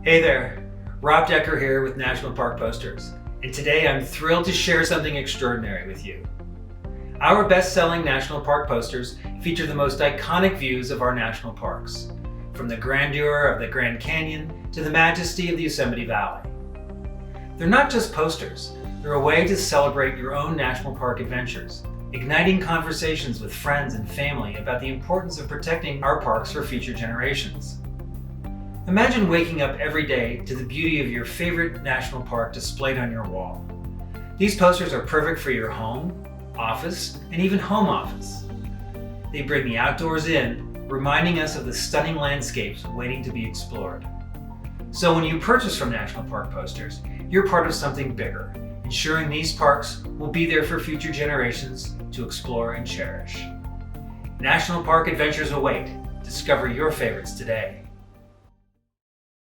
Hey there, Rob Decker here with National Park Posters, and today I'm thrilled to share something extraordinary with you. Our best-selling National Park posters feature the most iconic views of our national parks, from the grandeur of the Grand Canyon to the majesty of the Yosemite Valley. They're not just posters, they're a way to celebrate your own national park adventures, igniting conversations with friends and family about the importance of protecting our parks for future generations. Imagine waking up every day to the beauty of your favorite national park displayed on your wall. These posters are perfect for your home, office, and even home office. They bring the outdoors in, reminding us of the stunning landscapes waiting to be explored. So when you purchase from National Park Posters, you're part of something bigger, ensuring these parks will be there for future generations to explore and cherish. National Park adventures await. Discover your favorites today.